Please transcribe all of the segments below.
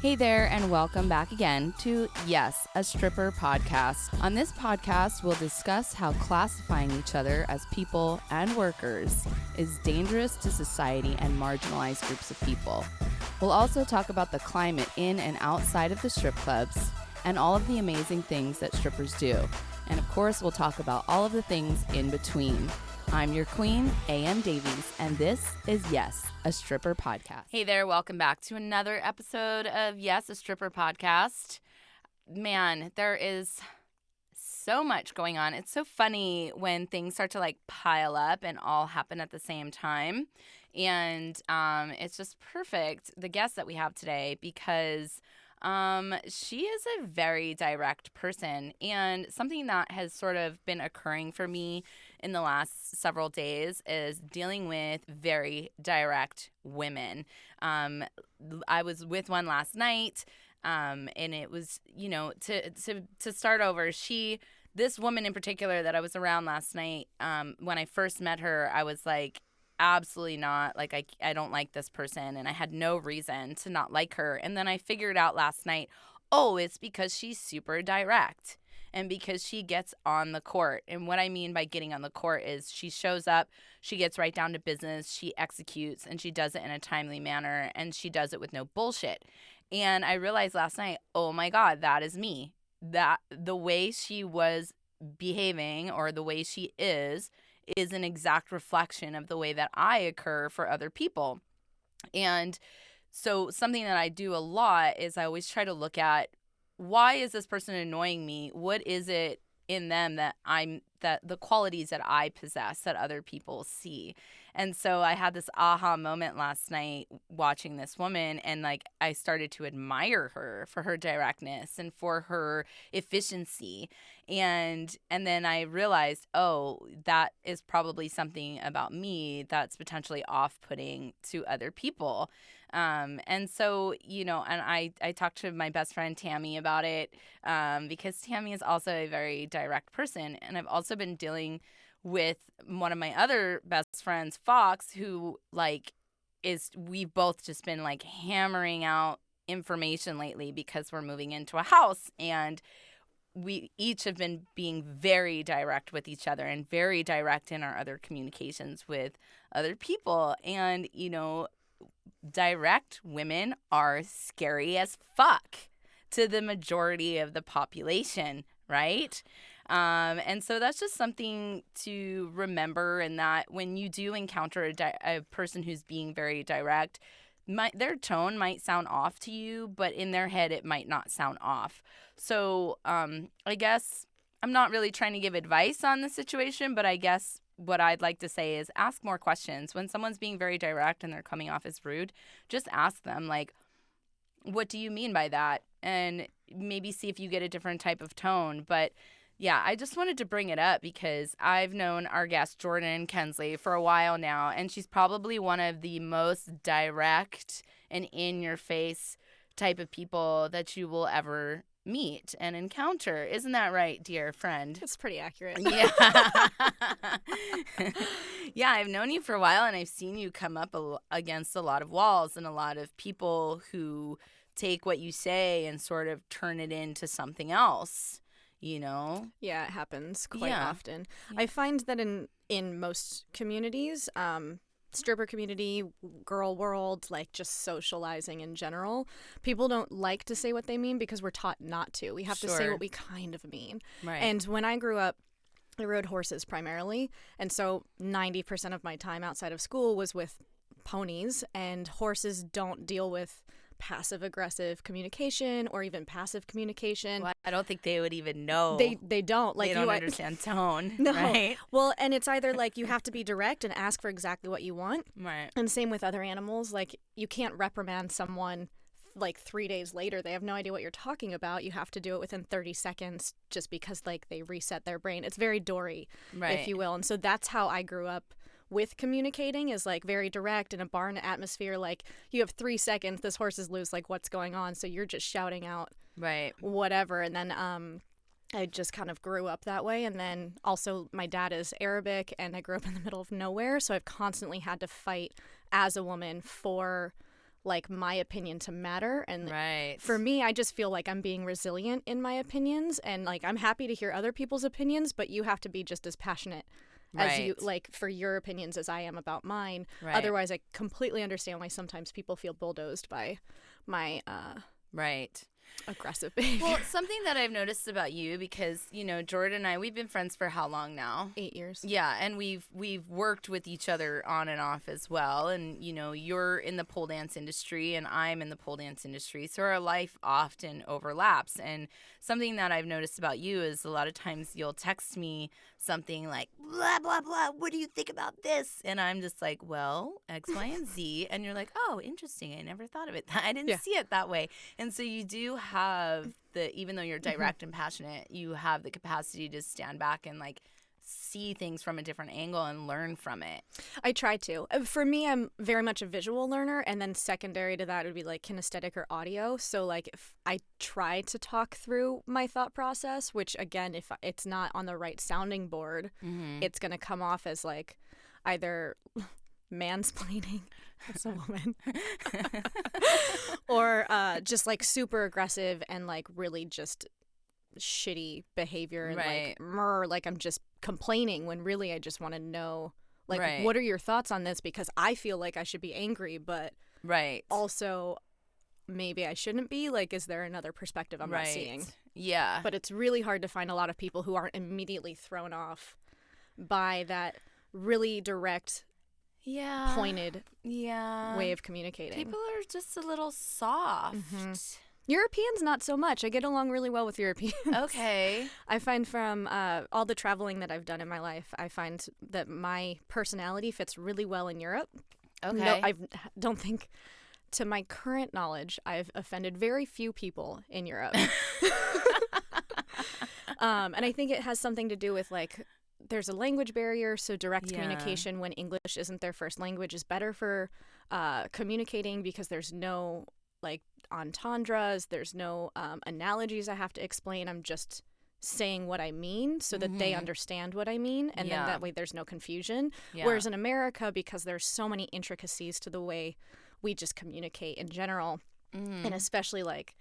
Hey there, and welcome back again to YAS, a stripper podcast. On this podcast, we'll discuss how classifying each other as people and workers is dangerous to society and marginalized groups of people. We'll also talk about the climate in and outside of the strip clubs and all of the amazing things that strippers do. And of course, we'll talk about all of the things in between. I'm your queen, A.M. Davies, and this is YAS, a stripper podcast. Hey there, welcome back to another episode of YAS, a stripper podcast. Man, there is so much going on. It's so funny when things start to pile up and all happen at the same time. And it's just perfect, the guest that we have today, because she is a very direct person, and something that has sort of been occurring for me in the last several days is dealing with very direct women. I was with one last night, and it was, to start over, this woman in particular that I was around last night, when I first met her, I was like, absolutely not. I don't like this person, and I had no reason to not like her. And then I figured out last night, it's because she's super direct and because she gets on the court. And what I mean by getting on the court is she shows up, she gets right down to business, she executes, and she does it in a timely manner, and she does it with no bullshit. And I realized last night, oh my God, that is me. That the way she was behaving, or the way she is an exact reflection of the way that I occur for other people. And so something that I do a lot is I always try to look at, why is this person annoying me? What is it in them that the qualities that I possess that other people see? And so I had this aha moment last night watching this woman, and I started to admire her for her directness and for her efficiency. And then I realized, that is probably something about me that's potentially off-putting to other people. And so, and I talked to my best friend Tammy about it, because Tammy is also a very direct person. And I've also been dealing with one of my other best friends, Fox, who we've both just been hammering out information lately because we're moving into a house, and we each have been being very direct with each other and very direct in our other communications with other people. And, direct women are scary as fuck to the majority of the population, right? And so that's just something to remember, and that when you do encounter a person who's being very direct, their tone might sound off to you, but in their head it might not sound off. So I guess I'm not really trying to give advice on the situation, but I guess what I'd like to say is ask more questions. When someone's being very direct and they're coming off as rude, just ask them, what do you mean by that? And maybe see if you get a different type of tone. But yeah, I just wanted to bring it up because I've known our guest, Jordin Kensley, for a while now, and she's probably one of the most direct and in-your-face type of people that you will ever meet and encounter. Isn't that right, dear friend? It's pretty accurate. Yeah. Yeah, I've known you for a while, and I've seen you come up against a lot of walls and a lot of people who take what you say and sort of turn it into something else. Yeah, it happens quite often. Yeah. I find that in most communities, stripper community, girl world, just socializing in general, people don't like to say what they mean because we're taught not to. We have to say what we kind of mean. Right. And when I grew up, I rode horses primarily, and so 90% of my time outside of school was with ponies, and horses don't deal with passive-aggressive communication or even passive communication. Well, I don't think they would even know. They don't. They don't understand tone, no. Right? Well, and it's either you have to be direct and ask for exactly what you want. Right. And same with other animals. You can't reprimand someone 3 days later. They have no idea what you're talking about. You have to do it within 30 seconds just because they reset their brain. It's very Dory, right, if you will. And so that's how I grew up with communicating, is very direct in a barn atmosphere. You have 3 seconds, this horse is loose, what's going on? So you're just shouting out right, whatever. And then I just kind of grew up that way. And then also my dad is Arabic, and I grew up in the middle of nowhere, so I've constantly had to fight as a woman for like my opinion to matter. And Right. for me, I just feel like I'm being resilient in my opinions, and like I'm happy to hear other people's opinions, but you have to be just as passionate as you like for your opinions as I am about mine. Right. Otherwise, I completely understand why sometimes people feel bulldozed by my Right. aggressive behavior. Well, something that I've noticed about you, because, you know, Jordin and I, we've been friends for how long now? 8 years. Yeah, and we've worked with each other on and off as well. And, you know, you're in the pole dance industry and I'm in the pole dance industry. So our life often overlaps. And something that I've noticed about you is a lot of times you'll text me something like, blah, blah, blah, what do you think about this? And I'm just like, well, X, Y, and Z. And you're like, oh, interesting. I never thought of it. I didn't see it that way. And so you do have even though you're direct and passionate, you have the capacity to stand back and like see things from a different angle and learn from it. I try to. For me, I'm very much a visual learner, and then secondary to that would be like kinesthetic or audio. So like if I try to talk through my thought process, which again, if it's not on the right sounding board, it's going to come off as like either mansplaining as a woman or just like super aggressive and like really just shitty behavior and like I'm just complaining when really I just want to know like what are your thoughts on this, because I feel like I should be angry, but also maybe I shouldn't be. Like, is there another perspective I'm not seeing? Yeah. But it's really hard to find a lot of people who aren't immediately thrown off by that really direct pointed way of communicating. People are just a little soft. Europeans, not so much. I get along really well with Europeans. Okay. I find from all the traveling that I've done in my life, I find that my personality fits really well in Europe. Okay. No, I don't think, to my current knowledge, I've offended very few people in Europe. And I think it has something to do with like, there's a language barrier, so direct communication when English isn't their first language is better for communicating, because there's no like entendres, there's no analogies I have to explain. I'm just saying what I mean so that they understand what I mean, and then that way there's no confusion. Whereas in America, because there's so many intricacies to the way we just communicate in general, and especially like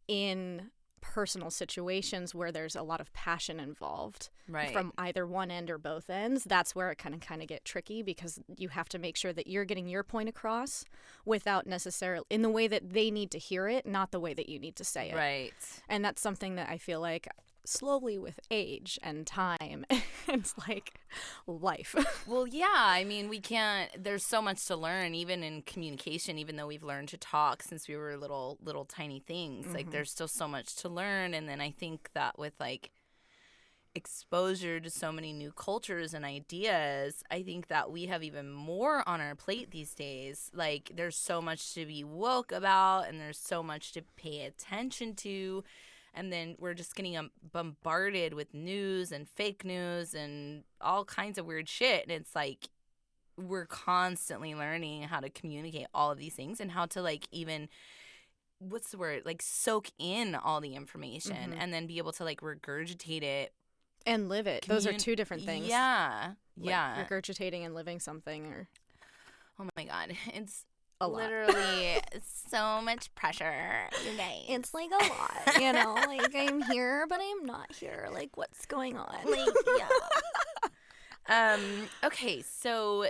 in personal situations where there's a lot of passion involved from either one end or both ends, that's where it kind of get tricky, because you have to make sure that you're getting your point across without necessarily in the way that they need to hear it, not the way that you need to say it. And that's something that I feel like slowly with age and time, it's like life. Well, yeah, I mean, there's so much to learn even in communication, even though we've learned to talk since we were little tiny things. Like there's still so much to learn. And then I think that with like exposure to so many new cultures and ideas, I think that we have even more on our plate these days. Like there's so much to be woke about, and there's so much to pay attention to. And then we're just getting bombarded with news and fake news and all kinds of weird shit. And it's like we're constantly learning how to communicate all of these things and how to like even, what's the word, like soak in all the information and then be able to like regurgitate it. And live it. Those are two different things. Yeah. Like regurgitating and living something. Or oh my God. It's literally so much pressure, you guys. It's like a lot, you know, like I'm here but I'm not here, like what's going on, like okay, so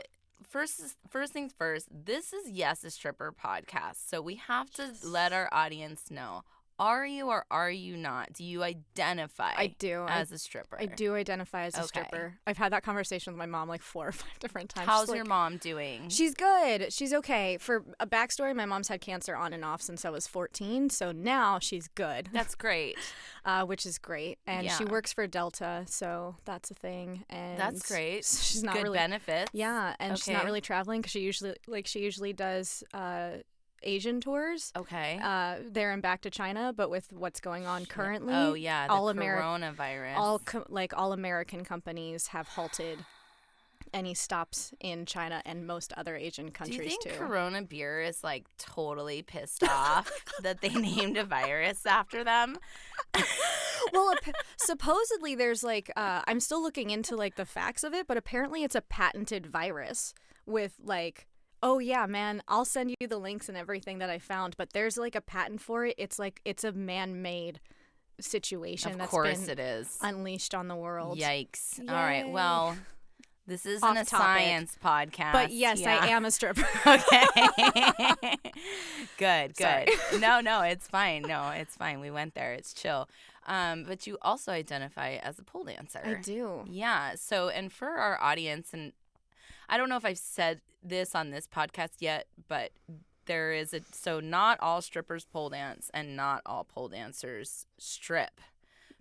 first things first, this is YAS, a stripper podcast, so we have to let our audience know, are you or are you not? Do you identify as a stripper? I do identify as a stripper. I've had that conversation with my mom like 4 or 5 different times. How's your mom doing? She's good. She's okay. For a backstory, my mom's had cancer on and off since I was 14, so now she's good. That's great. Which is great. And she works for Delta, so that's a thing. And that's great. She's not good really benefits. Yeah, and she's not really traveling because she usually does Asian tours. Okay. There and back to China, but with what's going on currently. Oh yeah, the coronavirus. All American companies have halted any stops in China and most other Asian countries too. Do you think Corona beer is like totally pissed off that they named a virus after them? Well, supposedly there's like I'm still looking into like the facts of it, but apparently it's a patented virus with like Oh yeah, man. I'll send you the links and everything that I found, but there's like a patent for it. It's a man-made situation Of that's course been it is. unleashed on the world. Yikes. Yay. All right. Well, this isn't Off a topic. science podcast. But yes, yeah. I am a stripper. Okay. Good. Sorry. No, it's fine. No, it's fine. We went there. It's chill. But you also identify as a pole dancer. I do. Yeah. So, and for our audience, and I don't know if I've said this on this podcast yet, but there is so not all strippers pole dance and not all pole dancers strip.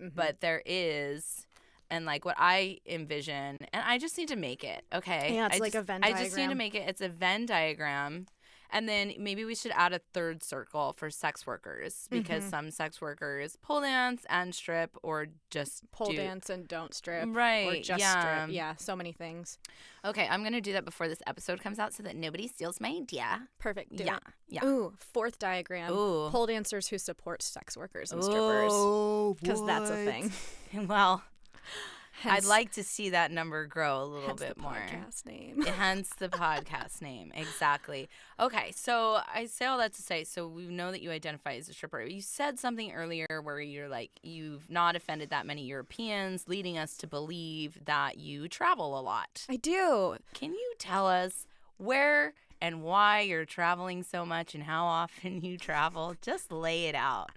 Mm-hmm. But there is, and like what I envision, and I just need to make it, okay? Yeah, it's like a Venn diagram. I just need to make it. It's a Venn diagram. And then maybe we should add a third circle for sex workers, because some sex workers pole dance and strip, or just pole dance and don't strip. Right. Or just yeah. strip. Yeah, so many things. Okay, I'm going to do that before this episode comes out so that nobody steals my idea. Perfect. Do Yeah. it. Yeah. Ooh, fourth diagram. Ooh. Pole dancers who support sex workers and strippers. Oh, because that's a thing. Well, Hence, I'd like to see that number grow a little bit the more. podcast name. Hence the podcast name. Exactly. Okay, so I say all that to say, so we know that you identify as a stripper. You said something earlier where you're like, you've not offended that many Europeans, leading us to believe that you travel a lot. I do. Can you tell us where and why you're traveling so much and how often you travel? Just lay it out.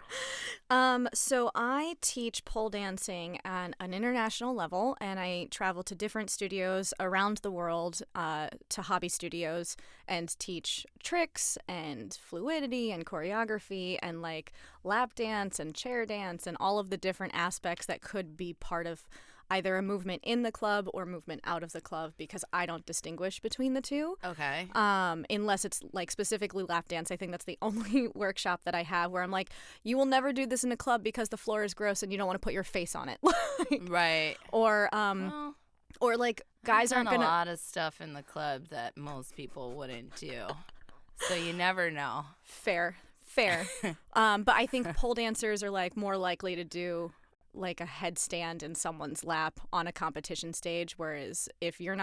So I teach pole dancing at an international level, and I travel to different studios around the world, to hobby studios, and teach tricks and fluidity and choreography and like lap dance and chair dance and all of the different aspects that could be part of either a movement in the club or movement out of the club, because I don't distinguish between the two. Okay. Unless it's like specifically lap dance. I think that's the only workshop that I have where I'm like, you will never do this in a club because the floor is gross and you don't want to put your face on it. Right. Or Well, or like guys I've aren't done gonna. a lot of stuff in the club that most people wouldn't do. So you never know. Fair. But I think pole dancers are like more likely to do like a headstand in someone's lap on a competition stage, whereas if you're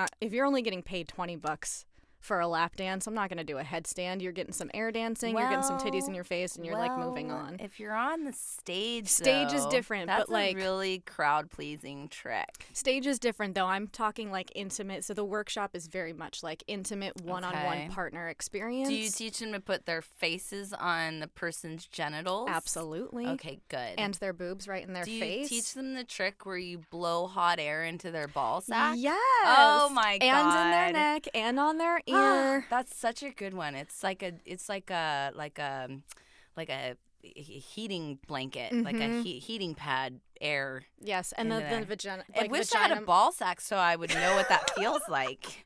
only getting paid $20 for a lap dance, I'm not going to do a headstand. You're getting some air dancing, you're getting some titties in your face, and you're like moving on. If you're on the stage Is though, different, that's but like a really crowd-pleasing trick. stage is different though. I'm talking like intimate, so the workshop is very much like intimate one-on-one partner experience. Do you teach them to put their faces on the person's genitals? Absolutely. Okay, good. And their boobs right in their Do you face. teach them the trick where you blow hot air into their ball sack? Yes. Oh my god. And in their neck and on their ear. That's such a good one. It's like a heating blanket, like a heating pad air. Yes, and the vagina. I Like wish vagina. I had a ball sack so I would know what that feels like.